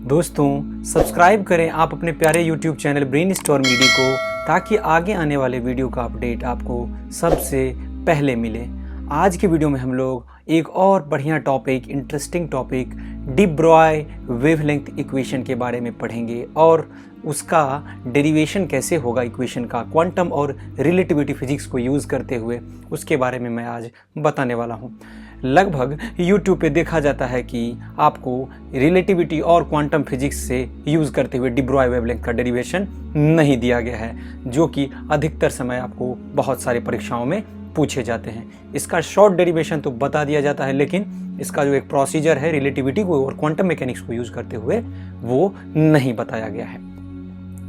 दोस्तों सब्सक्राइब करें आप अपने प्यारे YouTube चैनल ब्रेनस्टॉर्म ईडी को, ताकि आगे आने वाले वीडियो का अपडेट आपको सबसे पहले मिले। आज की वीडियो में हम लोग एक और बढ़िया topic, interesting topic D Broglie wavelength equation के बारे में पढ़ेंगे और उसका डेरिवेशन कैसे होगा इक्वेशन का क्वांटम और रिलेटिविटी फिजिक्स को यूज़ करते हुए, उसके बारे में मैं आज बताने वाला हूँ। लगभग YouTube पे देखा जाता है कि आपको रिलेटिविटी और क्वांटम फिजिक्स से यूज़ करते हुए डी ब्रॉय वेवलेंथ का डेरिवेशन नहीं दिया गया है, जो कि अधिकतर समय आपको बहुत सारी परीक्षाओं में पूछे जाते हैं। इसका शॉर्ट डेरिवेशन तो बता दिया जाता है, लेकिन इसका जो एक प्रोसीजर है रिलेटिविटी को और क्वांटम मैकेनिक्स को यूज़ करते हुए वो नहीं बताया गया है।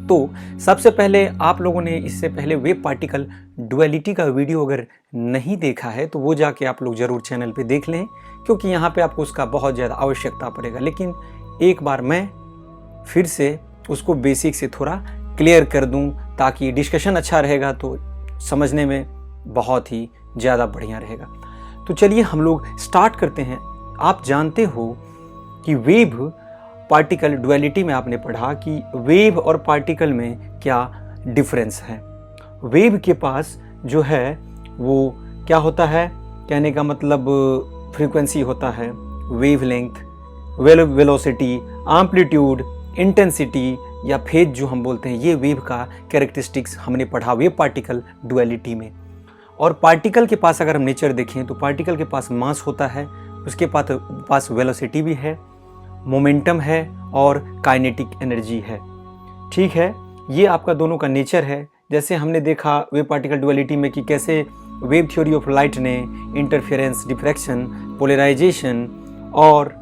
तो सबसे पहले आप लोगों ने इससे पहले वेव पार्टिकल डुअलिटी का वीडियो अगर नहीं देखा है तो वो जाके आप लोग ज़रूर चैनल पे देख लें, क्योंकि यहाँ पे आपको उसका बहुत ज़्यादा आवश्यकता पड़ेगा। लेकिन एक बार मैं फिर से उसको बेसिक से थोड़ा क्लियर कर दूँ, ताकि डिस्कशन अच्छा रहेगा तो समझने में बहुत ही ज़्यादा बढ़िया रहेगा। तो चलिए हम लोग स्टार्ट करते हैं। आप जानते हो कि वेव पार्टिकल डुअलिटी में आपने पढ़ा कि वेव और पार्टिकल में क्या डिफरेंस है। वेव के पास जो है वो क्या होता है, कहने का मतलब फ्रीक्वेंसी होता है, वेवलेंथ, वेलोसिटी, एम्पलीट्यूड, इंटेंसिटी या फेज जो हम बोलते हैं, ये वेव का कैरेक्टरिस्टिक्स हमने पढ़ा वेव पार्टिकल डुअलिटी में। और पार्टिकल के पास अगर हम नेचर देखें तो पार्टिकल के पास मास होता है, उसके पास वेलोसिटी भी है, मोमेंटम है और काइनेटिक एनर्जी है। ठीक है, ये आपका दोनों का नेचर है। जैसे हमने देखा वेव पार्टिकल डुअलिटी में कि कैसे वेव थ्योरी ऑफ लाइट ने इंटरफेरेंस, डिफ्रैक्शन, पोलराइजेशन और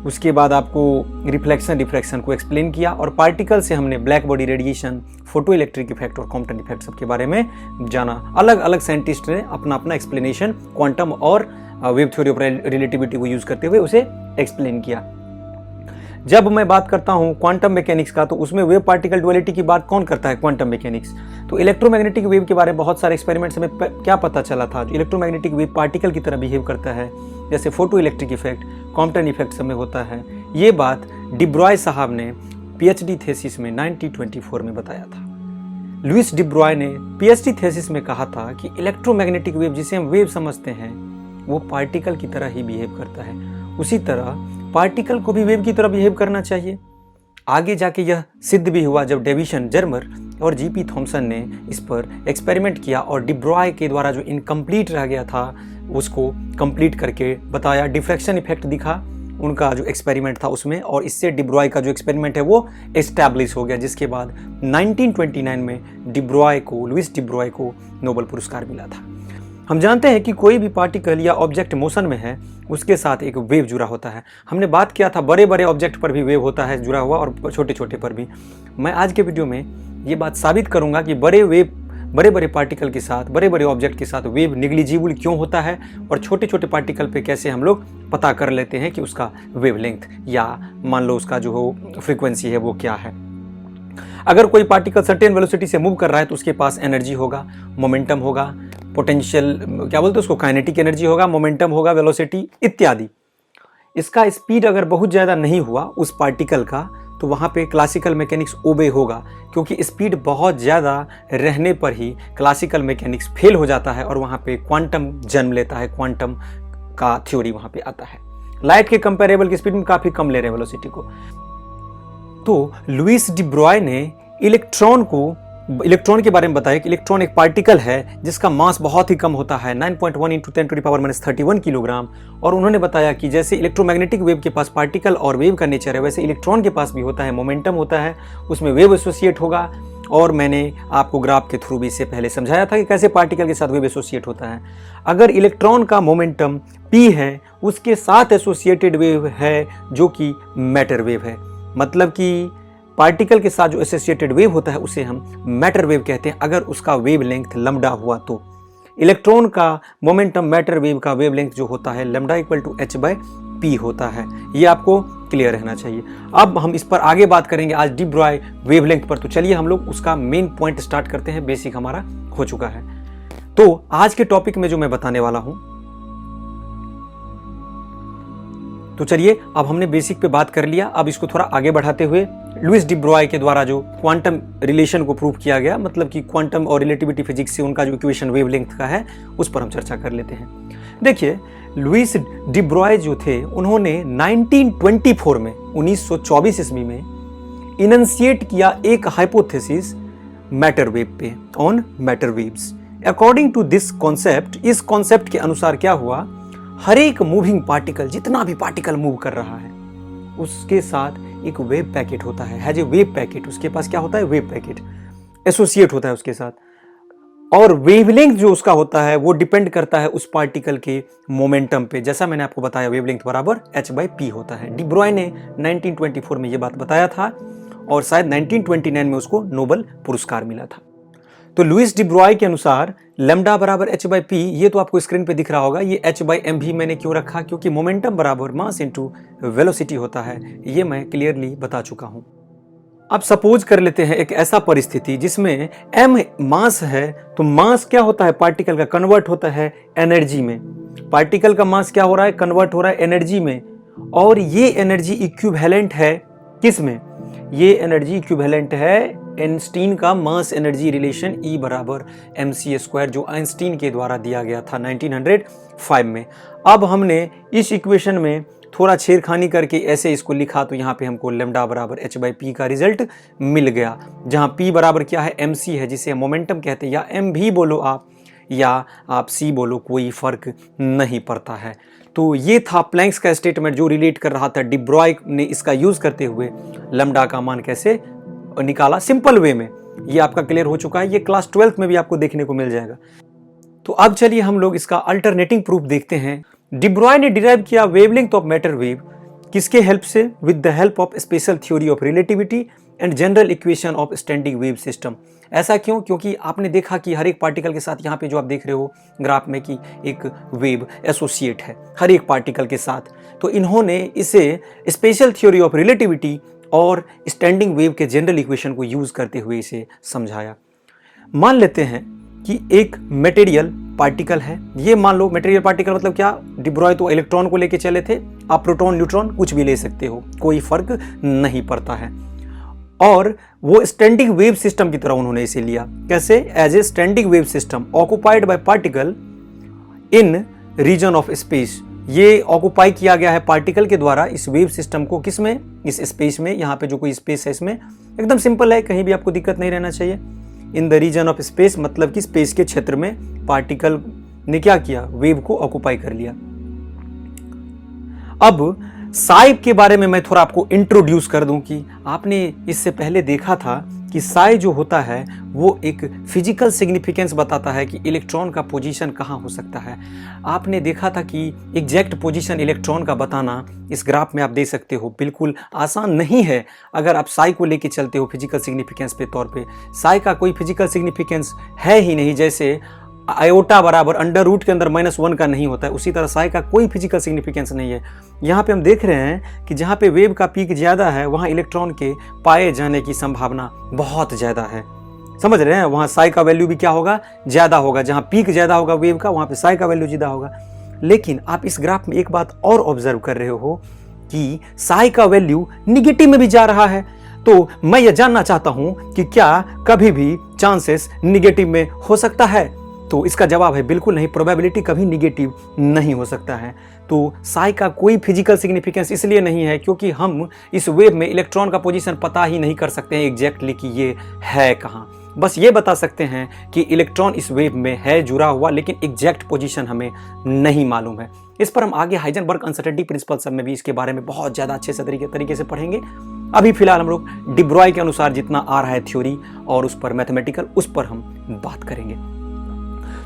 उसके बाद आपको रिफ्लेक्शन, डिफ्रैक्शन को एक्सप्लेन किया। और पार्टिकल से हमने black body radiation, photo electric effect और कॉम्पटन इफेक्ट सबके बारे में जाना। अलग अलग साइंटिस्ट ने अपना अपना एक्सप्लेनेशन क्वांटम और वेव थ्योरी ऑफ रिलेटिविटी को यूज करते हुए उसे एक्सप्लेन किया। जब मैं बात करता हूं क्वांटम मैकेनिक्स का, तो उसमें वेव पार्टिकल डुअलिटी की बात कौन करता है? Quantum mechanics. तो इलेक्ट्रोमैग्नेटिक वेव के बारे में बहुत सारे एक्सपेरिमेंट्स में क्या पता चला था, इलेक्ट्रोमैग्नेटिक वेव पार्टिकल की तरह बिहेव करता है, जैसे photo electric effect, Compton effect सब में होता है। ये बात डी ब्रॉय साहब ने पीएचडी थेसिस में 1924 में बताया था। लुइस डी ब्रॉय ने पीएचडी थेसिस में कहा था कि इलेक्ट्रोमैग्नेटिक वेव, जिसे हम वेव समझते हैं, वो पार्टिकल की तरह ही बिहेव करता है। उसी तरह पार्टिकल को भी वेव की तरह बिहेव करना चाहिए। आगे जाके यह सिद्ध भी हुआ जब डेविसन जर्मर और जीपी थॉमसन ने इस पर एक्सपेरिमेंट किया और डी ब्रॉय के द्वारा जो इनकम्प्लीट रह गया था उसको कंप्लीट करके बताया। डिफ्रैक्शन इफेक्ट दिखा उनका जो एक्सपेरिमेंट था उसमें, और इससे डी ब्रॉय का जो एक्सपेरिमेंट है वो एस्टैब्लिश हो गया, जिसके बाद 1929 में लुइस डी ब्रॉय को नोबेल पुरस्कार मिला था। हम जानते हैं कि कोई भी पार्टिकल या ऑब्जेक्ट मोशन में है, उसके साथ एक वेव जुड़ा होता है। हमने बात किया था बड़े बड़े ऑब्जेक्ट पर भी वेव होता है जुड़ा हुआ, और छोटे छोटे पर भी। मैं आज के वीडियो में ये बात साबित करूंगा कि बड़े बड़े पार्टिकल के साथ, बड़े बड़े ऑब्जेक्ट के साथ वेव निग्लिजिबल क्यों होता है, और छोटे छोटे पार्टिकल पे कैसे हम लोग पता कर लेते हैं कि उसका वेवलेंथ या मान लो उसका जो फ्रीक्वेंसी है वो क्या है। अगर कोई पार्टिकल सर्टेन वेलोसिटी से मूव कर रहा है तो उसके पास एनर्जी होगा, मोमेंटम होगा, पोटेंशियल क्या बोलते हैं उसको, काइनेटिक एनर्जी होगा, मोमेंटम होगा, वेलोसिटी इत्यादि। इसका स्पीड अगर बहुत ज़्यादा नहीं हुआ उस पार्टिकल का, तो वहाँ पे क्लासिकल मैकेनिक्स ओबे होगा, क्योंकि स्पीड बहुत ज़्यादा रहने पर ही क्लासिकल मैकेनिक्स फेल हो जाता है और वहाँ पे क्वांटम जन्म लेता है। क्वांटम का थ्योरी वहाँ पे आता है। लाइट के कंपेरेबल की स्पीड में काफ़ी कम ले रहे हैं वेलोसिटी को। तो लुइस डी ब्रॉय ने इलेक्ट्रॉन के बारे में बताया कि इलेक्ट्रॉन एक पार्टिकल है जिसका मास बहुत ही कम होता है, 9.1 × 10⁻³ किलोग्राम। और उन्होंने बताया कि जैसे इलेक्ट्रोमैग्नेटिक वेव के पास पार्टिकल और वेव का नेचर है, वैसे इलेक्ट्रॉन के पास भी होता है, मोमेंटम होता है, उसमें वेव एसोसिएट होगा। और मैंने आपको ग्राफ के थ्रू भी इससे पहले समझाया था कि कैसे पार्टिकल के साथ वेव एसोसिएट होता है। अगर इलेक्ट्रॉन का मोमेंटम p है, उसके साथ एसोसिएटेड वेव है जो कि मैटर वेव है। मतलब कि पार्टिकल के साथ जो एसोसिएटेड वेव होता है उसे हम मैटर वेव कहते हैं, अगर उसका वेव लेंथ लैम्डा हुआ तो। इलेक्ट्रॉन का मोमेंटम मैटर वेव का वेव लेंथ जो होता है लैम्डा = h/p होता है। ये आपको क्लियर रहना चाहिए। अब हम इस पर आगे बात करेंगे आज डी ब्रॉय वेवलेंथ पर। तो चलिए हम लोग उसका मेन पॉइंट स्टार्ट करते हैं। बेसिक हमारा हो चुका है। तो आज के टॉपिक में जो मैं बताने वाला हूं तो चलिए, अब हमने बेसिक पे बात कर लिया, अब इसको थोड़ा आगे बढ़ाते हुए लुइस डी ब्रॉय के द्वारा जो क्वांटम रिलेशन को प्रूव किया गया, मतलब कि क्वांटम और रिलेटिविटी फिजिक्स से उनका जो इक्वेशन वेवलेंथ का है उस पर हम चर्चा कर लेते हैं। देखिए, लुइस डी ब्रॉय जो थे उन्होंने 1924 में 1924 ईस्वी में इनंशिएट किया एक हाइपोथेसिस मैटर वेव पे, on matter waves. According to this concept, इस कॉन्सेप्ट के अनुसार क्या हुआ, हर एक मूविंग पार्टिकल, जितना भी पार्टिकल मूव कर रहा है उसके साथ एक वेव पैकेट होता है, हैज ए वेव पैकेट। उसके पास क्या होता है, वेव पैकेट एसोसिएट होता है उसके साथ, और वेवलेंथ जो उसका होता है वो डिपेंड करता है उस पार्टिकल के मोमेंटम पे। जैसा मैंने आपको बताया, वेवलेंथ बराबर h/p होता है। डी ब्रॉय ने 1924 में ये बात बताया था और शायद 1929 में उसको नोबेल पुरस्कार मिला था। तो लुइस डी ब्रॉय के अनुसार लैम्डा बराबर h/p, ये तो आपको स्क्रीन पे दिख रहा होगा। ये h/m भी मैंने क्यों रखा, क्योंकि मोमेंटम बराबर मास इनटू वेलोसिटी होता है, ये मैं क्लियरली बता चुका हूं। अब सपोज कर लेते हैं एक ऐसा परिस्थिति जिसमें m मास है, तो मास क्या होता है, पार्टिकल का कन्वर्ट होता है एनर्जी में। पार्टिकल का मास क्या हो रहा है, कन्वर्ट हो रहा है एनर्जी में, और ये एनर्जी इक्विवेलेंट है किस में, ये एनर्जी इक्विवेलेंट है आइंस्टीन का मास एनर्जी रिलेशन E बराबर mc², जो आइंस्टीन के द्वारा दिया गया था 1905 में। अब हमने इस इक्वेशन में थोड़ा छेड़खानी करके ऐसे इसको लिखा, तो यहाँ पे हमको लैम्डा बराबर h/p का रिजल्ट मिल गया, जहाँ p बराबर क्या है, mc है, जिसे मोमेंटम कहते हैं, या m भी बोलो आप या आप c बोलो, कोई फर्क नहीं पड़ता है। तो ये था प्लैंक्स का स्टेटमेंट जो रिलेट कर रहा था डी ब्रॉय ने इसका यूज करते हुए लैम्डा का मान कैसे निकाला सिंपल वे में। ये आपका क्लियर हो चुका है, ये क्लास 12th में भी आपको देखने को मिल जाएगा। तो अब चलिए हम लोग इसका अल्टरनेटिंग प्रूफ देखते हैं। डी ब्रॉय ने डिराइव किया वेवलेंथ ऑफ मैटर वेव किसके हेल्प से, with the help of special theory of relativity and general equation of standing wave system. ऐसा क्यों, क्योंकि आपने देखा कि हर एक पार्टिकल के साथ, यहाँ पे जो आप देख रहे हो ग्राफ में, कि एक वेव एसोसिएट है हर एक पार्टिकल के साथ, तो इन्होंने इसे स्पेशल थ्योरी ऑफ रिलेटिविटी और स्टैंडिंग वेव के जनरल इक्वेशन को यूज करते हुए इसे समझाया। मान लेते हैं कि एक मटेरियल पार्टिकल है, ये मान लो मटेरियल पार्टिकल मतलब क्या, डी ब्रॉय तो इलेक्ट्रॉन को लेके चले थे, आप प्रोटॉन न्यूट्रॉन कुछ भी ले सकते हो, कोई फर्क नहीं पड़ता है। और वो स्टैंडिंग वेव सिस्टम की तरह उन्होंने इसे लिया, कैसे, as a standing wave system occupied by particle in region of space. ये ऑक्युपाई किया गया है पार्टिकल के द्वारा इस वेव सिस्टम को, किसमें, इस स्पेस में। यहाँ पे जो कोई स्पेस है इसमें एकदम सिंपल है, कहीं भी आपको दिक्कत नहीं रहना चाहिए। In the region of space मतलब कि स्पेस के क्षेत्र में पार्टिकल ने क्या किया, वेव को ऑक्युपाई कर लिया। अब साई के बारे में मैं थोड़ा आपको इंट्रोड्यूस कर दूं कि आपने इससे पहले देखा था कि साई जो होता है वो एक फिजिकल सिग्निफिकेंस बताता है कि इलेक्ट्रॉन का पोजीशन कहाँ हो सकता है। आपने देखा था कि एग्जैक्ट पोजीशन इलेक्ट्रॉन का बताना इस ग्राफ में आप देख सकते हो बिल्कुल आसान नहीं है। अगर आप साई को लेके चलते हो फिजिकल सिग्निफिकेंस पे तौर पे, साई का कोई फिजिकल सिग्निफिकेंस है ही नहीं। जैसे आयोटा बराबर अंडर रूट के अंदर -1 का नहीं होता है, उसी तरह साई का कोई फिजिकल सिग्निफिकेंस नहीं है। यहाँ पे हम देख रहे हैं कि जहाँ पे वेव का पीक ज़्यादा है वहाँ इलेक्ट्रॉन के पाए जाने की संभावना बहुत ज़्यादा है, समझ रहे हैं। वहाँ साई का वैल्यू भी क्या होगा, ज़्यादा होगा। जहाँ पीक ज़्यादा होगा वेव का, वहाँ पे साई का वैल्यू ज़्यादा होगा। लेकिन आप इस ग्राफ में एक बात और ऑब्जर्व कर रहे हो कि साई का वैल्यू निगेटिव में भी जा रहा है। तो मैं ये जानना चाहता हूँ कि क्या कभी भी चांसेस निगेटिव में हो सकता है, तो इसका जवाब है बिल्कुल नहीं, प्रोबेबिलिटी कभी निगेटिव नहीं हो सकता है। तो साई का कोई फिजिकल सिग्निफिकेंस इसलिए नहीं है क्योंकि हम इस वेव में इलेक्ट्रॉन का पोजीशन पता ही नहीं कर सकते हैं एग्जैक्टली कि ये है कहाँ। बस ये बता सकते हैं कि इलेक्ट्रॉन इस वेव में है जुड़ा हुआ, लेकिन एग्जैक्ट पोजीशन हमें नहीं मालूम है। इस पर हम आगे हाइजेनबर्ग अनसर्टेनिटी प्रिंसिपल सब में भी इसके बारे में बहुत ज़्यादा अच्छे से तरीके से पढ़ेंगे। अभी फिलहाल हम लोग डी ब्रॉय के अनुसार जितना आ रहा है थ्योरी और उस पर मैथमेटिकल, उस पर हम बात करेंगे।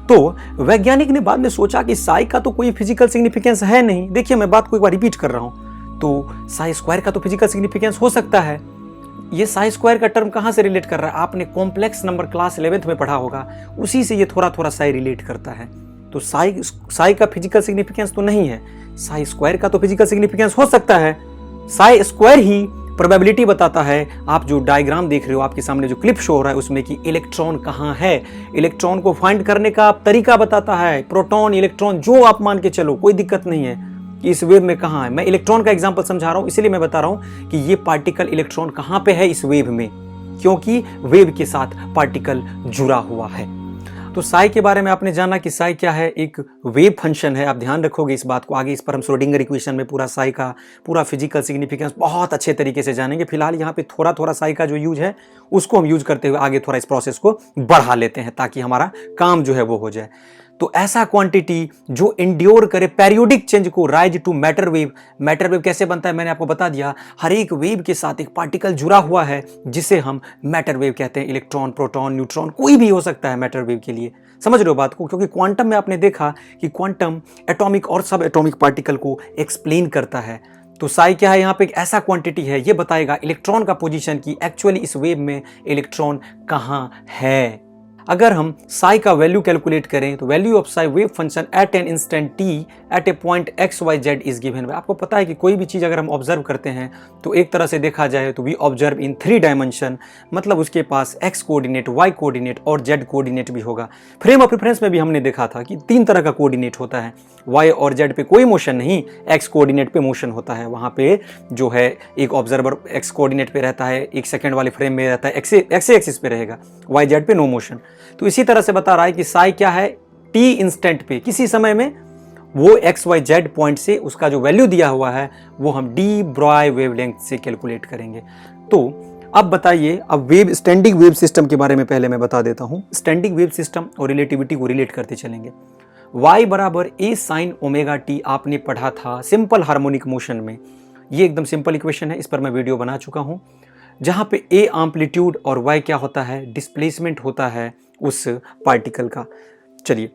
तो वैज्ञानिक ने बाद में सोचा कि साई का तो कोई फिजिकल सिग्निफिकेंस है नहीं। देखिए मैं बात को एक बार रिपीट कर रहा हूं, तो साई स्क्वायर का तो फिजिकल सिग्निफिकेंस हो सकता है। ये साई स्क्वायर का टर्म कहां से रिलेट कर रहा है, आपने कॉम्प्लेक्स नंबर क्लास 11th में पढ़ा होगा, उसी से ये थोड़ा साई रिलेट करता है। तो साई का फिजिकल सिग्निफिकेंस तो नहीं है, साई स्क्वायर का तो फिजिकल सिग्निफिकेंस हो सकता है। साई स्क्वायर ही प्रोबेबिलिटी बताता है। आप जो डायग्राम देख रहे हो, आपके सामने जो क्लिप शो हो रहा है उसमें कि इलेक्ट्रॉन कहाँ है, इलेक्ट्रॉन को फाइंड करने का तरीका बताता है। प्रोटॉन, इलेक्ट्रॉन जो आप मान के चलो, कोई दिक्कत नहीं है। कि इस वेव में कहाँ है। मैं इलेक्ट्रॉन का एग्जांपल समझा रहा हूँ, इसीलिए मैं बता रहा हूँ कि ये पार्टिकल इलेक्ट्रॉन कहाँ पे है इस वेव में, क्योंकि वेव के साथ पार्टिकल जुड़ा हुआ है। तो साई के बारे में आपने जाना कि साई क्या है, एक वेव फंक्शन है। आप ध्यान रखोगे इस बात को, आगे इस पर हम श्रोडिंगर इक्वेशन में पूरा साई का पूरा फिजिकल सिग्निफिकेंस बहुत अच्छे तरीके से जानेंगे। फिलहाल यहाँ पे थोड़ा थोड़ा साई का जो यूज है उसको हम यूज करते हुए आगे थोड़ा इस प्रोसेस को बढ़ा लेते हैं ताकि हमारा काम जो है वो हो जाए। तो ऐसा क्वांटिटी जो इंड्योर करे पेरियोडिक चेंज को, rise to matter wave. Matter wave कैसे बनता है मैंने आपको बता दिया, हर एक वेव के साथ एक पार्टिकल जुड़ा हुआ है जिसे हम मैटर वेव कहते हैं। इलेक्ट्रॉन, प्रोटॉन, न्यूट्रॉन कोई भी हो सकता है मैटर वेव के लिए। समझ रहे हो बात को, क्योंकि क्वांटम में आपने देखा कि क्वांटम एटॉमिक और सब एटॉमिक पार्टिकल को एक्सप्लेन करता है। तो साई क्या है, यहाँ पे एक ऐसा क्वांटिटी है, ये बताएगा इलेक्ट्रॉन का पोजीशन की एक्चुअली इस वेव में इलेक्ट्रॉन कहाँ है। अगर हम साई का वैल्यू कैलकुलेट करें तो value of psi wave function at an instant t at a point x y z is given. आपको पता है कि कोई भी चीज़ अगर हम ऑब्जर्व करते हैं तो एक तरह से देखा जाए तो वी ऑब्जर्व इन 3 डायमेंशन, मतलब उसके पास एक्स कोऑर्डिनेट, वाई कोऑर्डिनेट और जेड कोऑर्डिनेट भी होगा। फ्रेम ऑफ रेफरेंस में भी हमने देखा था कि 3 तरह का कोऑर्डिनेट होता है, वाई और जेड पे कोई मोशन नहीं, एक्स कोऑर्डिनेट पे मोशन होता है। वहाँ पे जो है एक ऑब्जर्वर एक्स कोऑर्डिनेट पे रहता है, 1 सेकंड वाले फ्रेम में रहता है, एक्स एक्सिस पे रहेगा, वाई जेड पे नो मोशन। तो इसी तरह से बता रहा है कि साई क्या है, टी इंस्टेंट पे किसी समय में वो एक्स वाई जेड पॉइंट से उसका जो वैल्यू दिया हुआ है वो हम डी ब्रॉय वेवलेंथ से कैलकुलेट करेंगे। तो अब बताइए, अब वेव स्टैंडिंग वेव सिस्टम के बारे में पहले मैं बता देता हूं। स्टैंडिंग वेव सिस्टम और रिलेटिविटी को रिलेट करते चलेंगे। y बराबर ए साइन ओमेगा टी आपने पढ़ा था सिंपल हार्मोनिक मोशन में। ये एकदम सिंपल इक्वेशन है, इस पर मैं वीडियो बना चुका हूं, जहां पे ए एम्पलीट्यूड और y क्या होता है, डिस्प्लेसमेंट होता है उस पार्टिकल का। चलिए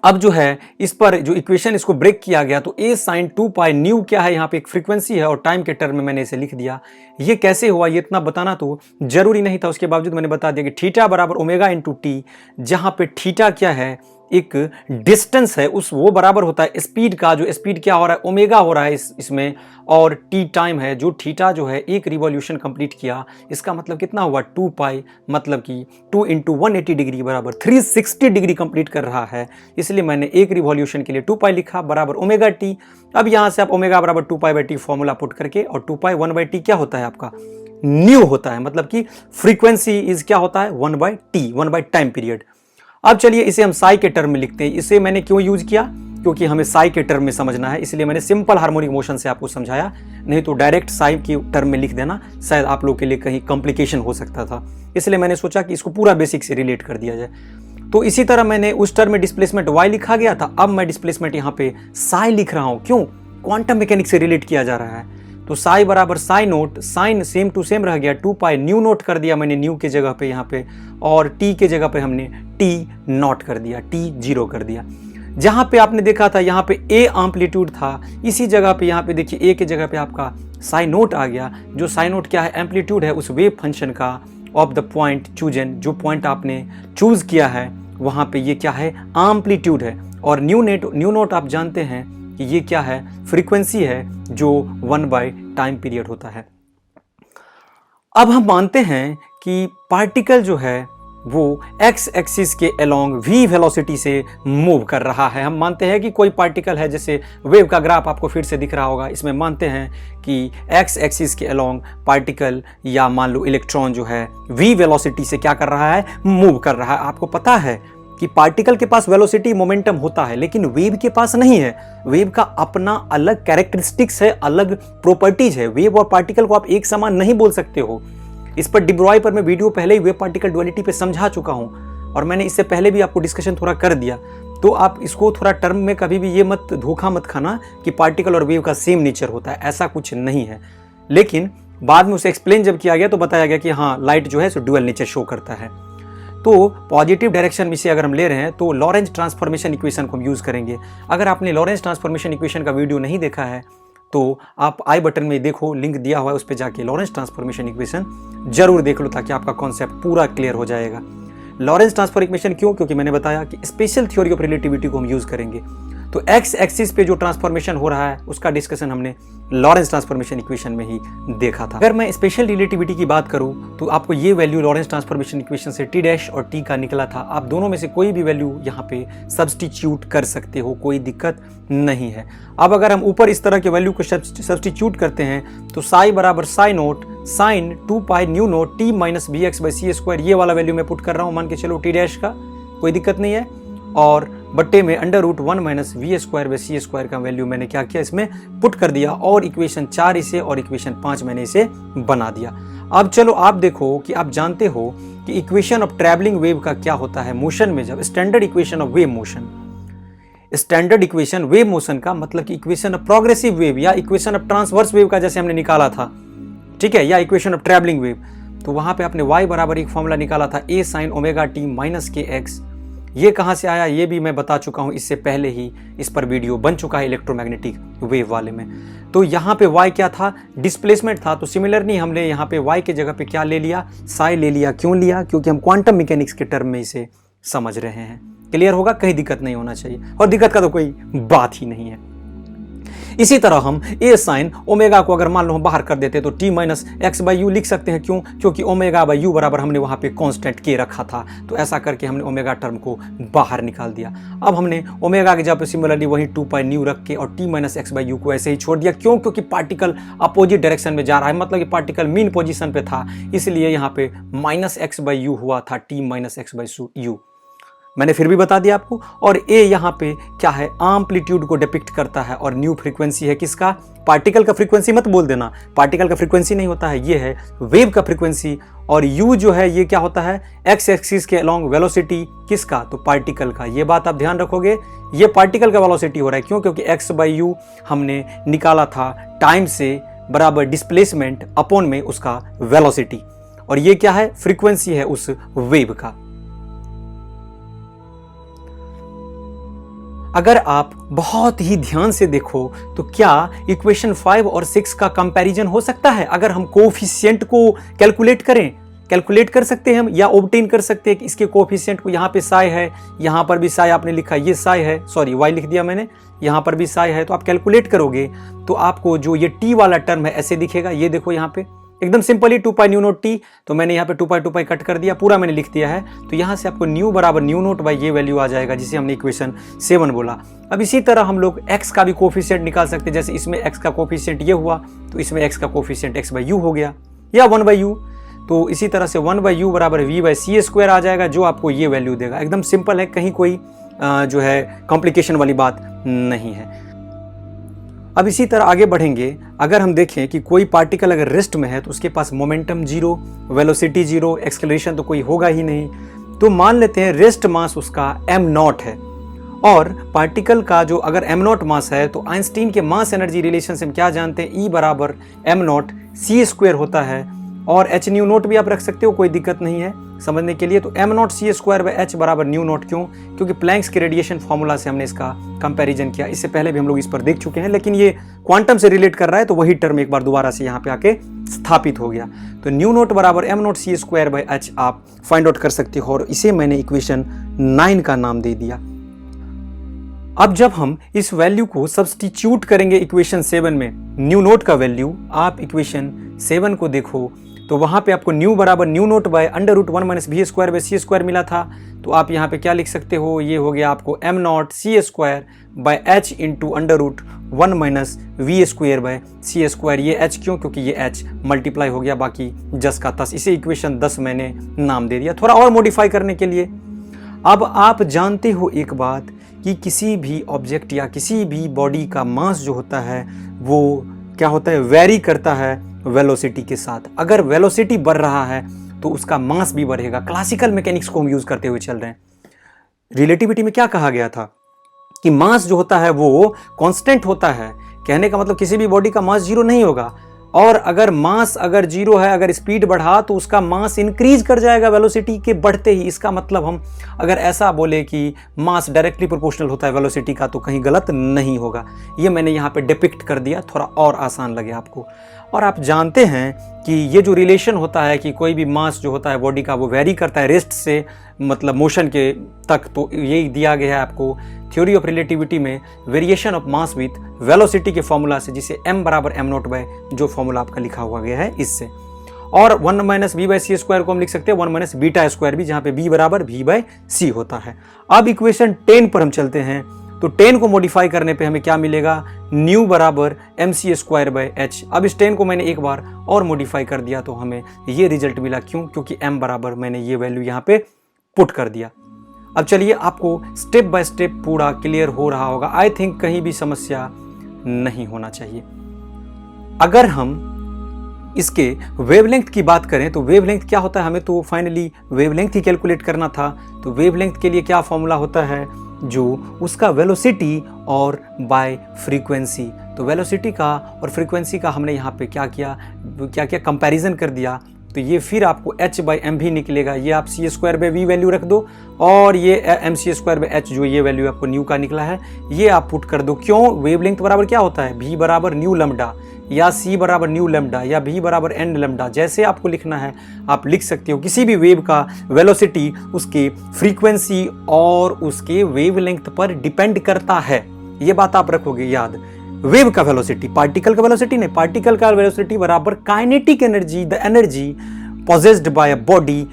अब जो है इस पर जो इक्वेशन इसको ब्रेक किया गया तो a साइन 2 पाई न्यू क्या है, यहाँ पे एक फ्रीक्वेंसी है और टाइम के टर्म में मैंने इसे लिख दिया। ये कैसे हुआ ये इतना बताना तो जरूरी नहीं था, उसके बावजूद मैंने बता दिया कि थीटा बराबर ओमेगा इंटू टी, जहाँ पे थीटा क्या है, एक डिस्टेंस है, उस वो बराबर होता है स्पीड का, जो स्पीड क्या हो रहा है ओमेगा हो रहा है इसमें, और टी टाइम है, जो थीटा जो है एक रिवॉल्यूशन कंप्लीट किया, इसका मतलब कितना हुआ 2 पाई, मतलब कि 2 इंटू 180 डिग्री बराबर 360 डिग्री कंप्लीट कर रहा है, इसलिए मैंने एक रिवॉल्यूशन के लिए 2 पाई लिखा बराबर ओमेगा टी। अब यहाँ से आप ओमेगा बराबर 2 pi by T formula put करके, और 2 पाई 1 बाई टी क्या होता है आपका न्यू होता है, मतलब कि फ्रीक्वेंसी इज क्या होता है 1 by T, 1 by time period. अब चलिए इसे हम साई के टर्म में लिखते हैं। इसे मैंने क्यों यूज किया, क्योंकि हमें साई के टर्म में समझना है, इसलिए मैंने सिंपल हार्मोनिक मोशन से आपको समझाया, नहीं तो डायरेक्ट साई के टर्म में लिख देना शायद आप लोग के लिए कहीं कॉम्प्लिकेशन हो सकता था, इसलिए मैंने सोचा कि इसको पूरा बेसिक से रिलेट कर दिया जाए। तो इसी तरह मैंने उस टर्म में डिस्प्लेसमेंट y लिखा गया था, अब मैं डिस्प्लेसमेंट यहाँ पे साई लिख रहा हूँ, क्यों, क्वांटम मैकेनिक्स से रिलेट किया जा रहा है। तो साई बराबर psi naught, sine same to same रह गया, 2 पाई न्यू नोट कर दिया मैंने न्यू के जगह पे यहाँ पे, और टी के जगह पे हमने टी नॉट कर दिया, टी 0 कर दिया। जहाँ पे आपने देखा था यहाँ पे ए एम्पलीट्यूड था, इसी जगह पे यहाँ पे देखिए ए के जगह पे आपका साई नोट आ गया, जो साई नोट क्या है एम्पलीट्यूड है उस वेव फंक्शन का ऑफ द पॉइंट चूजन, जो पॉइंट आपने चूज किया है वहाँ पे ये क्या है एम्पलीट्यूड है, और न्यू नोट आप जानते हैं कि ये क्या है फ्रीक्वेंसी है जो 1 बाय टाइम पीरियड होता है। अब हम मानते हैं कि पार्टिकल जो है वो एक्स एक्सिस के अलोंग v वेलोसिटी से मूव कर रहा है। हम मानते हैं कि कोई पार्टिकल है, जैसे वेव का ग्राफ आपको फिर से दिख रहा होगा, इसमें मानते हैं कि एक्स एक्सिस के अलोंग पार्टिकल या मान लो इलेक्ट्रॉन जो है v वेलोसिटी से क्या कर रहा है, मूव कर रहा है। आपको पता है कि पार्टिकल के पास वेलोसिटी मोमेंटम होता है, लेकिन वेव के पास नहीं है। वेव का अपना अलग कैरेक्टरिस्टिक्स है, अलग प्रॉपर्टीज है। वेव और पार्टिकल को आप एक समान नहीं बोल सकते हो। इस पर डी ब्रॉय पर मैं वीडियो पहले ही वेव पार्टिकल डुअलिटी पे समझा चुका हूं, और मैंने इससे पहले भी आपको डिस्कशन थोड़ा कर दिया। तो आप इसको थोड़ा टर्म में कभी भी ये मत धोखा मत खाना कि पार्टिकल और वेव का सेम नेचर होता है, ऐसा कुछ नहीं है। लेकिन बाद में उसे एक्सप्लेन जब किया गया तो बताया गया कि हाँ लाइट जो है सो डुअल नेचर शो करता है। तो पॉजिटिव डायरेक्शन में से अगर हम ले रहे हैं तो लॉरेंज ट्रांसफॉर्मेशन इक्वेशन को हम यूज करेंगे। अगर आपने लॉरेंज ट्रांसफॉर्मेशन इक्वेशन का वीडियो नहीं देखा है तो आप आई बटन में देखो, लिंक दिया हुआ है, उस पर जाके लॉरेंज ट्रांसफॉर्मेशन इक्वेशन जरूर देख लो ताकि आपका कॉन्सेप्ट पूरा क्लियर हो जाएगा। लॉरेंज ट्रांसफॉर्मेशन क्यों, क्योंकि मैंने बताया कि स्पेशल थ्योरी ऑफ रिलेटिविटी को हम यूज करेंगे। तो एक्स एक्सिस पे जो ट्रांसफॉर्मेशन हो रहा है उसका डिस्कशन हमने लॉरेंस ट्रांसफॉर्मेशन इक्वेशन में ही देखा था। अगर मैं स्पेशल रिलेटिविटी की बात करूं तो आपको ये वैल्यू लॉरेंस ट्रांसफॉर्मेशन इक्वेशन से टी डैश और टी का निकला था। आप दोनों में से कोई भी वैल्यू यहाँ पे सब्सटीट्यूट कर सकते हो, कोई दिक्कत नहीं है। अब अगर हम ऊपर इस तरह के वैल्यू को सब्सटीट्यूट करते हैं तो साई बराबर psi naught sine 2 pi nu naught t minus b x by C square, ये वाला वैल्यू मैं पुट कर रहा हूँ, मान के चलो टी डैश का, कोई दिक्कत नहीं है। और बट्टे में under root 1 minus we square by C square का वैल्यू मैंने क्या किया, इसमें पुट कर दिया और इक्वेशन 4 इसे और इक्वेशन 5 मैंने इसे बना दिया। अब चलो आप देखो कि आप जानते हो कि इक्वेशन ऑफ ट्रैवलिंग वेव का क्या होता है मोशन में, जब standard equation of wave motion, standard equation wave motion का मतलब कि इक्वेशन ऑफ प्रोग्रेसिव वेव या इक्वेशन ऑफ ट्रांसवर्स वेव का जैसे हमने निकाला था, ठीक है, या इक्वेशन ऑफ ट्रैवलिंग वेव, तो वहां पे आपने y बराबर एक फॉर्मूला निकाला था a sin omega T minus के एक्स। ये कहाँ से आया ये भी मैं बता चुका हूँ, इससे पहले ही इस पर वीडियो बन चुका है इलेक्ट्रोमैग्नेटिक वेव वाले में। तो यहाँ पे y क्या था, डिस्प्लेसमेंट था। तो सिमिलरली हमने यहाँ पे y के जगह पे क्या ले लिया, साई ले लिया। क्यों लिया, क्योंकि हम क्वांटम मैकेनिक्स के टर्म में इसे समझ रहे हैं। क्लियर होगा, कहीं दिक्कत नहीं होना चाहिए, और दिक्कत का तो कोई बात ही नहीं है। इसी तरह हम a साइन ओमेगा को अगर मान लो हम बाहर कर देते तो t minus x by you लिख सकते हैं। क्यों, क्योंकि ओमेगा बाई यू बराबर हमने वहां पे कांस्टेंट के रखा था, तो ऐसा करके हमने ओमेगा टर्म को बाहर निकाल दिया। अब हमने ओमेगा के जगह पे सिमिलरली वही 2 पाई न्यू रख के और t minus x by you को ऐसे ही छोड़ दिया। क्यों, क्योंकि पार्टिकल अपोजिट डायरेक्शन में जा रहा है, मतलब कि पार्टिकल मीन पोजिशन पे था, इसलिए यहाँ पे माइनस एक्स बाई यू हुआ था, t minus x by you. मैंने फिर भी बता दिया आपको। और ए यहाँ पे क्या है, एम्पलीट्यूड को डिपिक्ट करता है, और न्यू फ्रीक्वेंसी है किसका, पार्टिकल का फ्रीक्वेंसी मत बोल देना, पार्टिकल का फ्रीक्वेंसी नहीं होता है, ये है वेव का फ्रीक्वेंसी। और यू जो है ये क्या होता है, एक्स एक्सिस के अलोंग वेलोसिटी किसका, तो पार्टिकल का। ये बात आप ध्यान रखोगे, ये पार्टिकल का वेलोसिटी हो रहा है। क्यों, क्योंकि एक्स बाई यू हमने निकाला था टाइम से बराबर डिस्प्लेसमेंट अपॉन में उसका वेलोसिटी, और ये क्या है, फ्रीक्वेंसी है उस वेव का। अगर आप बहुत ही ध्यान से देखो तो क्या इक्वेशन 5 और 6 का कंपैरिजन हो सकता है। अगर हम कोफिशिएंट को कैलकुलेट कर सकते हैं हम, या ऑब्टेन कर सकते हैं कि इसके कोफिशिएंट को, यहाँ पे साई है, यहाँ पर भी साई आपने लिखा, ये साई है, सॉरी वाई लिख दिया मैंने, यहाँ पर भी साई है। तो आप कैलकुलेट करोगे तो आपको जो ये टी वाला टर्म है ऐसे दिखेगा। ये देखो यहाँ पे एकदम simply 2 pi nu naught T, तो मैंने यहाँ पे 2 पाई कट कर दिया, पूरा मैंने लिख दिया है। तो यहाँ से आपको न्यू बराबर न्यू नोट बाई ये वैल्यू आ जाएगा, जिसे हमने इक्वेशन 7 बोला। अब इसी तरह हम लोग x का भी कोफिशिएंट निकाल सकते हैं। जैसे इसमें x का कोफिशिएंट ये हुआ, तो इसमें x का कोफिशिएंट x बाई यू हो गया, या 1 बाई यू। तो इसी तरह से 1 बाई यू बराबर v बाई सी स्क्वायर आ जाएगा, जो आपको ये वैल्यू देगा। एकदम सिंपल है, कहीं कोई जो है कॉम्प्लिकेशन वाली बात नहीं है। अब इसी तरह आगे बढ़ेंगे। अगर हम देखें कि कोई पार्टिकल अगर रेस्ट में है तो उसके पास momentum zero, velocity zero, acceleration तो कोई होगा ही नहीं। तो मान लेते हैं रेस्ट मास उसका m0 है, और पार्टिकल का जो अगर m0 मास है तो आइंस्टीन के मास एनर्जी रिलेशन से हम क्या जानते हैं, E बराबर m0 c स्क्वायर होता है, और h न्यू नोट भी आप रख सकते हो, कोई दिक्कत नहीं है समझने के लिए। तो m0 c square by h बराबर न्यू नोट। क्यों, क्योंकि प्लैंक्स के रेडिएशन फॉर्मूला से हमने इसका कंपैरिजन किया। इससे पहले भी हम लोग इस पर देख चुके हैं, लेकिन ये क्वांटम से रिलेट कर रहा है, तो वही टर्म एक बार दोबारा से यहाँ पे आके स्थापित हो गया। तो न्यू नोट बराबर m0 c square by h आप फाइंड आउट कर सकते हो, और इसे मैंने इक्वेशन 9 का नाम दे दिया। अब जब हम इस वैल्यू को सब्सटीट्यूट करेंगे इक्वेशन 7 में, न्यू नोट का वैल्यू, आप इक्वेशन 7 को देखो तो वहां पे आपको न्यू बराबर nu naught by under root 1 minus we square by C square मिला था। तो आप यहाँ पे क्या लिख सकते हो, ये हो गया आपको M naught C square by H into under root 1 minus we square by C square. ये एच क्यों, क्योंकि ये एच मल्टीप्लाई हो गया बाकी जस का तस, इसे इक्वेशन 10 मैंने नाम दे दिया थोड़ा और मॉडिफाई करने के लिए। अब आप जानते हो एक बात कि किसी भी ऑब्जेक्ट या किसी भी बॉडी का मास जो होता है वो क्या होता है, वेरी करता है वेलोसिटी के साथ। अगर वेलोसिटी बढ़ रहा है तो उसका मास भी बढ़ेगा। क्लासिकल मैकेनिक्स को हम यूज करते हुए चल रहे हैं। रिलेटिविटी में क्या कहा गया था कि मास जो होता है वो कांस्टेंट होता है। कहने का मतलब किसी भी बॉडी का मास जीरो नहीं होगा, और अगर मास अगर जीरो है, अगर स्पीड बढ़ा तो उसका मास इंक्रीज कर जाएगा वेलोसिटी के बढ़ते ही। इसका मतलब हम अगर ऐसा बोले कि मास डायरेक्टली प्रोपोर्शनल होता है वेलोसिटी का, तो कहीं गलत नहीं होगा। ये मैंने यहाँ पे डिपिक्ट कर दिया, थोड़ा और आसान लगे आपको। और आप जानते हैं कि ये जो रिलेशन होता है कि कोई भी मास जो होता है बॉडी का वो वेरी करता है रेस्ट से मतलब मोशन के तक, तो यही दिया गया है आपको थ्योरी ऑफ रिलेटिविटी में variation of mass with velocity के फॉर्मूला से, जिसे m बराबर m0 बाय जो फॉर्मूला आपका लिखा हुआ गया है इससे, और 1 minus B by C square को हम लिख सकते हैं 1 माइनस बीटा स्क्वायर भी, जहां पे b बराबर v बाई सी होता है। अब इक्वेशन 10 पर हम चलते हैं, तो 10 को मॉडिफाई करने पे हमें क्या मिलेगा, न्यू बराबर M C square by H. अब इस 10 को मैंने एक बार और मॉडिफाई कर दिया तो हमें ये रिजल्ट मिला, क्यों, क्योंकि m बराबर मैंने ये वैल्यू यहाँ पे पुट कर दिया। अब चलिए आपको स्टेप बाय स्टेप पूरा क्लियर हो रहा होगा, आई थिंक कहीं भी समस्या नहीं होना चाहिए। अगर हम इसके वेवलेंथ की बात करें तो वेवलेंथ क्या होता है, हमें तो फाइनली वेवलेंथ ही कैलकुलेट करना था। तो वेवलेंथ के लिए क्या फॉर्मूला होता है, जो उसका वेलोसिटी और बाय फ्रीक्वेंसी, तो वेलोसिटी का और फ्रीक्वेंसी का हमने यहाँ पे क्या किया कंपैरिजन कर दिया, तो ये फिर आपको h बाई एम भी निकलेगा। ये आप C square by V value रख दो, और ये M C square by H जो ये वैल्यू आपको न्यू का निकला है ये आप पुट कर दो। क्यों, वेवलेंथ बराबर क्या होता है, v बराबर न्यू लैम्डा, या c बराबर न्यू लैम्डा, या v बराबर एन लैम्डा, जैसे आपको लिखना है आप लिख सकते हो। किसी भी वेव का वेलोसिटी उसके फ्रीक्वेंसी और उसके वेवलेंथ पर डिपेंड करता है, ये बात आप रखोगे याद। वेव का वेलोसिटी, पार्टिकल का वेलोसिटी नहीं, पार्टिकल का वेलोसिटी बराबर kinetic energy, the energy possessed by a body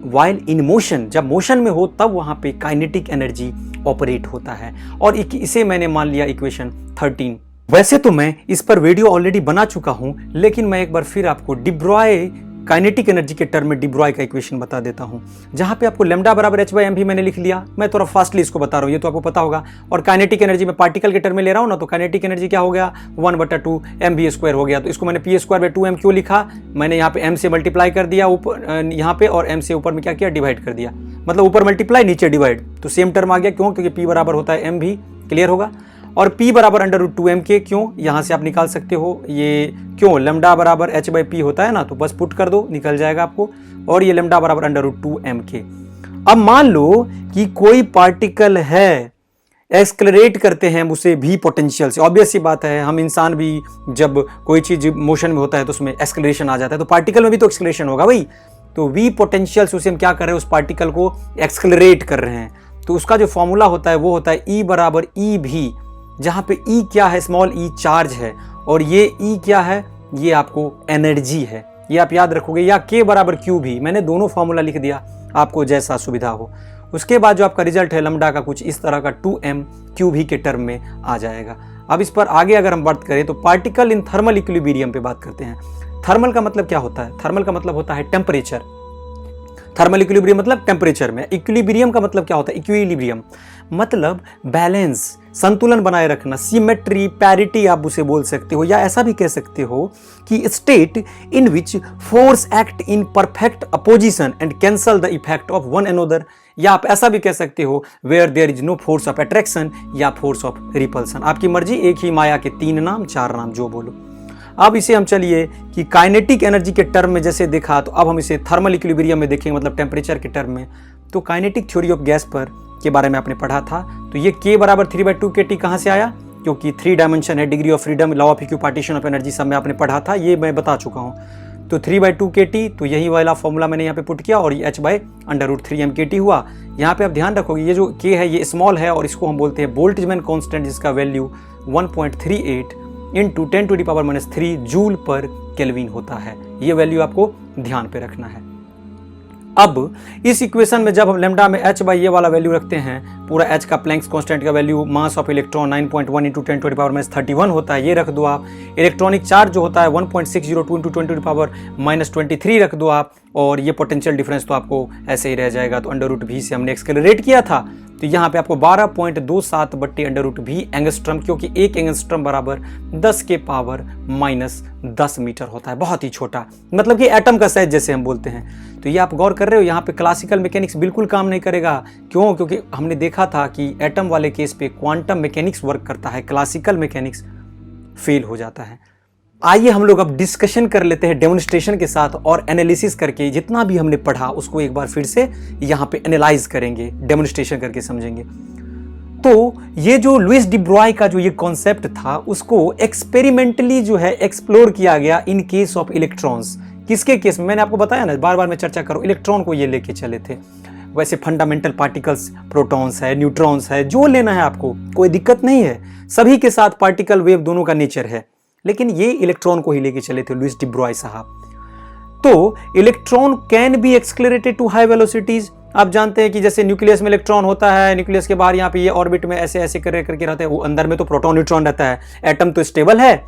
while in motion, जब मोशन में हो तब वहां पे काइनेटिक एनर्जी ऑपरेट होता है। और इसे मैंने मान लिया इक्वेशन 13। वैसे तो मैं इस पर वीडियो ऑलरेडी बना चुका हूं, लेकिन मैं एक बार फिर आपको डी ब्रॉय काइनेटिक एनर्जी के टर्म में डी ब्रॉय का इक्वेशन बता देता हूं, जहां पे आपको लैम्डा बराबर h बाई एम भी मैंने लिख लिया। मैं थोड़ा फास्टली इसको बता रहा हूं, ये तो आपको पता होगा। और काइनेटिक एनर्जी में पार्टिकल के टर्म में ले रहा हूं ना, तो काइनेटिक एनर्जी क्या हो गया, 1/2 mv स्क्वायर हो गया। तो इसको मैंने पी स्क्वायर बाई 2m क्यों लिखा, मैंने यहाँ पे m से मल्टीप्लाई कर दिया ऊपर यहाँ पे, और m से ऊपर में क्या किया, डिवाइड कर दिया, मतलब ऊपर मल्टीप्लाई नीचे डिवाइड, तो सेम टर्म आ गया। क्यों, क्योंकि p बराबर होता है m भी, क्लियर होगा। और p बराबर √2m के, क्यों, यहाँ से आप निकाल सकते हो ये, क्यों, लैम्डा बराबर h बाई p होता है ना, तो बस पुट कर दो, निकल जाएगा आपको। और ये लैम्डा बराबर √2m के। अब मान लो कि कोई पार्टिकल है, एक्सक्लरेट करते हैं उसे v पोटेंशियल से, ऑब्वियस सी बात है, हम इंसान भी जब कोई चीज मोशन में होता है तो उसमें एक्सक्लरेशन आ जाता है, तो पार्टिकल में भी तो एक्सक्लरेशन होगा भाई। तो v पोटेंशियल से उसे हम क्या कर रहे हैं, उस पार्टिकल को एक्सक्लरेट कर रहे हैं। तो उसका जो फॉर्मूला होता है वो होता है E बराबर ई भी, जहां पे E क्या है, स्मॉल e चार्ज है, और ये E क्या है, ये आपको एनर्जी है, ये आप याद रखोगे। या K बराबर Q भी, मैंने दोनों फॉर्मूला लिख दिया, आपको जैसा सुविधा हो। उसके बाद जो आपका रिजल्ट है लैम्डा का कुछ इस तरह का 2m Q भी के टर्म में आ जाएगा। अब इस पर आगे अगर हम बात करें तो पार्टिकल इन थर्मल इक्विलिब्रियम पे बात करते हैं। थर्मल का मतलब क्या होता है, थर्मल का मतलब होता है टेम्परेचर, थर्मल इक्विलिब्रियम मतलब टेम्परेचर में। इक्विलिब्रियम का मतलब क्या होता है, इक्विलिब्रियम मतलब बैलेंस, संतुलन बनाए रखना, सिमेट्री, पैरिटी आप उसे बोल सकते हो, या ऐसा भी कह सकते हो कि state in which force act in perfect opposition and cancel the effect of one another, या आप ऐसा भी कह सकते हो where there is no force of attraction या फोर्स ऑफ रिपल्सन। आपकी मर्जी, एक ही माया के 3 नाम 4 नाम जो बोलो। अब इसे हम चलिए कि काइनेटिक एनर्जी के टर्म में जैसे देखा, तो अब हम इसे थर्मल इक्विलिब्रियम में देखेंगे, मतलब टेम्परेचर के टर्म में। तो काइनेटिक थ्योरी ऑफ गैस पर के बारे में आपने पढ़ा था, तो ये K बराबर 3/2 kT कहाँ से आया, क्योंकि 3 डायमेंशन है, degree of freedom, law of equipartition of energy सब में आपने पढ़ा था, ये मैं बता चुका हूँ। तो 3/2 kT, तो यही वाला फॉर्मूला मैंने यहाँ पे पुट किया, और ये h बाई √3m kT हुआ। यहाँ पे आप ध्यान रखोगे ये जो K है ये स्मॉल है, और इसको हम बोलते हैं बोल्ट्जमैन कांस्टेंट, जिसका वैल्यू 1.38 इंटू 10⁻³ जूल पर केल्विन होता है। ये वैल्यू आपको ध्यान पे रखना है। अब इस इक्वेशन में जब हम लैम्डा में h बाई ये वाला वैल्यू रखते हैं, पूरा h का प्लैंक्स कांस्टेंट का value mass of electron 9.1 into 10⁻³ होता है, ये रख दो आप। इलेक्ट्रॉनिक चार्ज जो होता है 1.602 इंटू 10⁻³ रख दो आप, और ये पोटेंशियल डिफरेंस तो आपको ऐसे ही रह जाएगा। तो √v से हमने एक्सक्लरेट किया था, तो यहाँ पे आपको 12.27/√v एंगस्ट्रम, क्योंकि 1 एंगस्ट्रम बराबर 10⁻⁻10 मीटर होता है, बहुत ही छोटा, मतलब कि एटम का साइज जैसे हम बोलते हैं। तो ये आप गौर कर रहे हो, यहाँ पे क्लासिकल मैकेनिक्स बिल्कुल काम नहीं करेगा। क्यों, क्योंकि हमने देखा था कि एटम वाले केस पे क्वांटम मैकेनिक्स वर्क करता है, क्लासिकल मैकेनिक्स फेल हो जाता है। आइए हम लोग अब डिस्कशन कर लेते हैं डेमोन्स्ट्रेशन के साथ, और एनालिसिस करके जितना भी हमने पढ़ा उसको एक बार फिर से यहाँ पे एनालाइज करेंगे, डेमोन्स्ट्रेशन करके समझेंगे। तो ये जो लुइस डी ब्रॉय का जो ये कॉन्सेप्ट था, उसको एक्सपेरिमेंटली जो है एक्सप्लोर किया गया इन केस ऑफ इलेक्ट्रॉन्स। किसके केस में, मैंने आपको बताया ना, बार बार मैं चर्चा करूं, इलेक्ट्रॉन को ये लेके चले थे। वैसे फंडामेंटल पार्टिकल्स, प्रोटॉन्स है, न्यूट्रॉन्स है, जो लेना है आपको कोई दिक्कत नहीं है। सभी के साथ पार्टिकल वेव दोनों का नेचर है, लेकिन ये इलेक्ट्रॉन को ही लेके चले थे लुईस डी ब्रॉय साहब। तो electron can be accelerated to high velocities. आप जानते हैं कि जैसे न्यूक्लियस में इलेक्ट्रॉन होता है, न्यूक्लियस के बाहर यहाँ पे ये ऑर्बिट में ऐसे ऐसे करके रहते हैं, वो अंदर में तो प्रोटॉन न्यूट्रॉन रहता है। एटम तो स्टेबल है,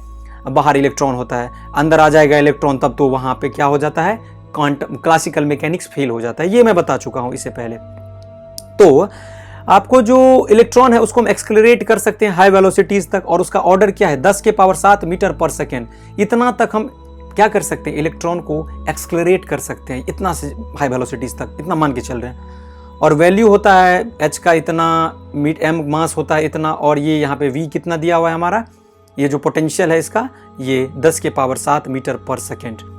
बाहर इलेक्ट्रॉन होता है, अंदर आ जाएगा इलेक्ट्रॉन, तब तो वहां पे क्या हो जाता है, क्वांटम क्लासिकल मैकेनिक्स फेल हो जाता है। ये मैं बता चुका हूं इससे पहले। तो आपको जो इलेक्ट्रॉन है उसको हम एक्सक्लरेट कर सकते हैं हाई वेलोसिटीज तक, और उसका ऑर्डर क्या है 10⁻⁷ मीटर पर सेकेंड। इतना तक हम क्या कर सकते हैं, इलेक्ट्रॉन को एक्सक्लरेट कर सकते हैं, इतना से हाई वेलोसिटीज तक, इतना मान के चल रहे हैं। और वैल्यू होता है h का इतना, m मास होता है इतना, और ये यहाँ पे v कितना दिया हुआ है हमारा, ये जो पोटेंशियल है इसका, ये 10⁻⁷ मीटर पर सेकेंड।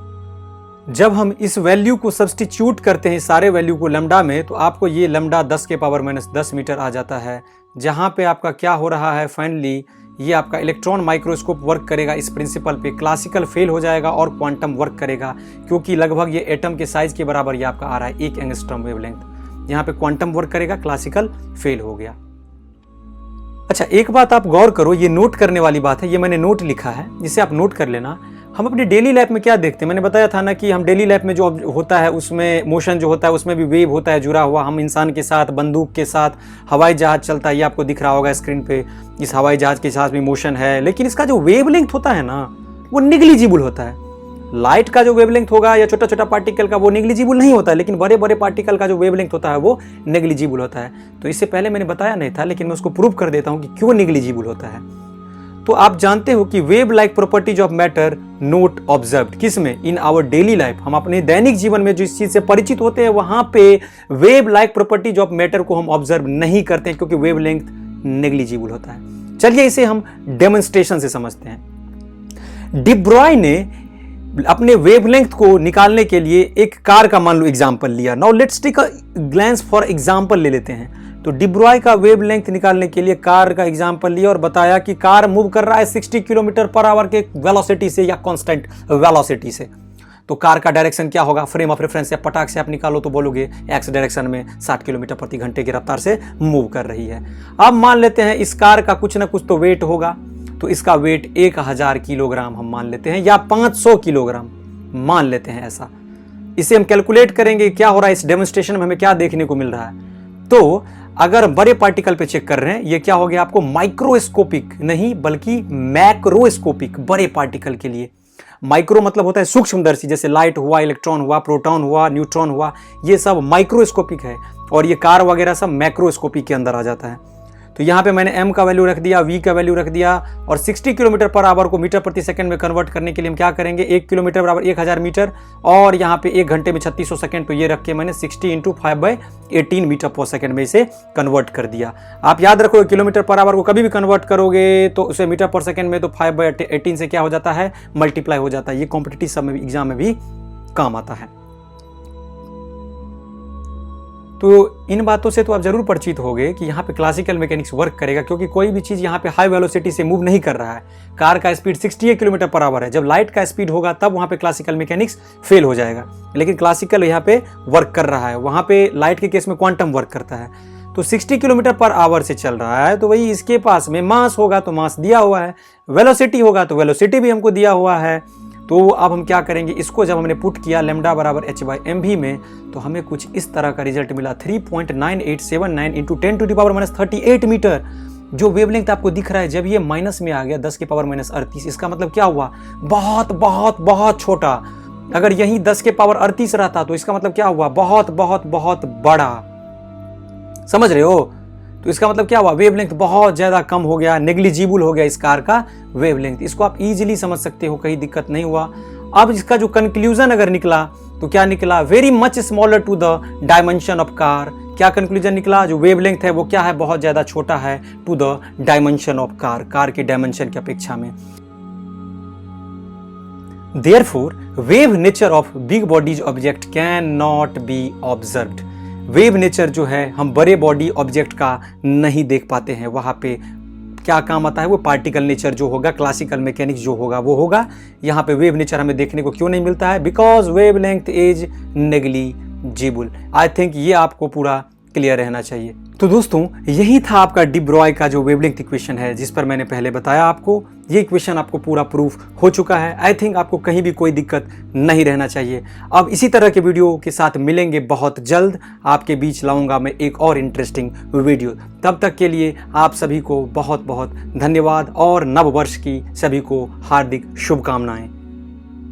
जब हम इस वैल्यू को सब्स्टिट्यूट करते हैं सारे वैल्यू को लैम्डा में, तो आपको ये लैम्डा 10⁻⁻10 मीटर आ जाता है, जहाँ पे आपका क्या हो रहा है फाइनली, ये आपका इलेक्ट्रॉन माइक्रोस्कोप वर्क करेगा इस प्रिंसिपल पे, क्लासिकल फेल हो जाएगा और क्वांटम वर्क करेगा, क्योंकि लगभग ये एटम के साइज के बराबर ये आपका आ रहा है 1 एंगस्ट्रॉम वेवलेंथ। यहाँ पे क्वांटम वर्क करेगा, क्लासिकल फेल हो गया। अच्छा, एक बात आप गौर करो, ये नोट करने वाली बात है, ये मैंने नोट लिखा है, जिसे आप नोट कर लेना। हम अपने डेली लाइफ में क्या देखते हैं, मैंने बताया था ना कि हम डेली लाइफ में जो होता है उसमें मोशन जो होता है उसमें भी वेव होता है जुड़ा हुआ। हम इंसान के साथ, बंदूक के साथ, हवाई जहाज चलता है, ये आपको दिख रहा होगा स्क्रीन पे, इस हवाई जहाज के साथ भी मोशन है, लेकिन इसका जो वेवलेंथ होता है ना वो निग्लिजिबल होता है। लाइट का जो वेवलेंथ होगा या छोटा छोटा पार्टिकल का वो निग्लिजिबल नहीं होता है, लेकिन बड़े बड़े पार्टिकल का जो वेवलेंथ होता है वो निग्लिजिबल होता है। तो इससे पहले मैंने बताया नहीं था, लेकिन मैं उसको प्रूव कर देता हूं कि क्यों निग्लिजिबल होता है। तो आप जानते हो कि wave like properties of matter note observed, किसमें, इन आवर डेली लाइफ। हम अपने दैनिक जीवन में जो इस चीज से परिचित होते हैं वहां पे wave like properties of matter को हम ऑब्जर्व नहीं करते हैं, क्योंकि वेवलेंथ नेग्लिजिबल होता है। चलिए इसे हम डेमोन्स्ट्रेशन से समझते हैं। डी ब्रॉय ने अपने वेवलेंथ को निकालने के लिए एक कार का मान लो एग्जांपल लिया। Now let's take a glance for example ले लेते हैं। तो डी ब्रॉय का वेवलेंथ निकालने के लिए कार का एग्जांपल लिया और बताया कि कार मूव कर रहा है 60 km/h के वेलोसिटी से या कांस्टेंट वेलोसिटी से। तो कार का डायरेक्शन क्या होगा, फ्रेम ऑफ रेफरेंस से पटाख से आप निकालो तो बोलोगे एक्स डायरेक्शन में 60 km/घंटे की रफ्तार से मूव कर रही है। अब मान लेते हैं इस कार का कुछ ना कुछ तो वेट होगा, तो इसका वेट 1000 किलोग्राम हम मान लेते हैं, या 500 किलोग्राम मान लेते हैं ऐसा। इसे हम कैलकुलेट करेंगे क्या हो रहा है, इस डेमोन्स्ट्रेशन में हमें क्या देखने को मिल रहा है। तो अगर बड़े पार्टिकल पे चेक कर रहे हैं, ये क्या हो गया आपको, माइक्रोस्कोपिक नहीं बल्कि मैक्रोस्कोपिक, बड़े पार्टिकल के लिए। माइक्रो मतलब होता है सूक्ष्मदर्शी, जैसे लाइट हुआ, इलेक्ट्रॉन हुआ, प्रोटॉन हुआ, न्यूट्रॉन हुआ, ये सब माइक्रोस्कोपिक है, और ये कार वगैरह सब मैक्रोस्कोपिक के अंदर आ जाता है। तो यहाँ पे मैंने m का वैल्यू रख दिया, v का वैल्यू रख दिया, और 60 km/h को मीटर प्रति सेकंड में कन्वर्ट करने के लिए हम क्या करेंगे, 1 किलोमीटर बराबर 1000 मीटर, और यहाँ पे 1 घंटे में 3600 सेकंड, तो ये रख के मैंने 60 × 5/18 मीटर पर सेकंड में इसे कन्वर्ट कर दिया। आप याद रखो km/h को कभी भी कन्वर्ट करोगे तो उसे मीटर पर सेकंड में, तो 5/18 से क्या हो जाता है, मल्टीप्लाई हो जाता है। ये कॉम्पिटिटिव सब में एग्जाम में भी काम आता है। तो इन बातों से तो आप जरूर परिचित होंगे कि यहाँ पे क्लासिकल मैकेनिक्स वर्क करेगा, क्योंकि कोई भी चीज यहाँ पे हाई वेलोसिटी से मूव नहीं कर रहा है। कार का स्पीड 68 km/h है, जब लाइट का स्पीड होगा तब वहाँ पे क्लासिकल मैकेनिक्स फेल हो जाएगा, लेकिन क्लासिकल यहाँ पे वर्क कर रहा है। वहाँ पे लाइट के केस में क्वांटम वर्क करता है। तो 60 km/h से चल रहा है, तो वही इसके पास में मास होगा तो मास दिया हुआ है, वेलोसिटी होगा तो वेलोसिटी भी हमको दिया हुआ है। तो अब हम क्या करेंगे, इसको जब हमने पुट किया लैम्डा बराबर h/mv में, तो हमें कुछ इस तरह का रिजल्ट मिला, 3.9879 × 10⁻38 मीटर। जो वेवलेंथ आपको दिख रहा है, जब ये माइनस में आ गया 10⁻38, इसका मतलब क्या हुआ, बहुत बहुत बहुत छोटा। अगर यही 10⁻38 रहता तो इसका मतलब क्या हुआ, बहुत बहुत बहुत बड़ा। समझ रहे हो? तो इसका मतलब क्या हुआ, वेवलेंथ बहुत ज्यादा कम हो गया, नेग्लिजिबल हो गया इस कार का वेवलेंथ। इसको आप इजीली समझ सकते हो, कहीं दिक्कत नहीं हुआ। अब इसका जो कंक्लूजन अगर निकला तो क्या निकला, very much smaller to the dimension of car. क्या कंक्लूजन निकला, जो वेवलेंथ है वो क्या है, बहुत ज्यादा छोटा है to the dimension of car, car के डायमेंशन की अपेक्षा में। Therefore wave nature of big bodies object can not be observed. Wave nature जो है हम बड़े बॉडी ऑब्जेक्ट का नहीं देख पाते हैं। वहां पे क्या काम आता है, वो पार्टिकल नेचर जो होगा, क्लासिकल मैकेनिक्स जो होगा वो होगा। यहाँ पे वेव नेचर हमें देखने को क्यों नहीं मिलता है, because wave length is negligible. जीबुल। आई थिंक ये आपको पूरा क्लियर रहना चाहिए। तो दोस्तों यही था आपका डी ब्रॉय का जो वेवलेंथ इक्वेशन है, जिस पर मैंने पहले बताया आपको। ये इक्वेशन आपको पूरा प्रूफ हो चुका है। आई थिंक आपको कहीं भी कोई दिक्कत नहीं रहना चाहिए। अब इसी तरह के वीडियो के साथ मिलेंगे बहुत जल्द। आपके बीच लाऊंगा मैं एक और इंटरेस्टिंग वीडियो। तब तक के लिए आप सभी को बहुत बहुत धन्यवाद और नव वर्ष की सभी को हार्दिक शुभकामनाएं।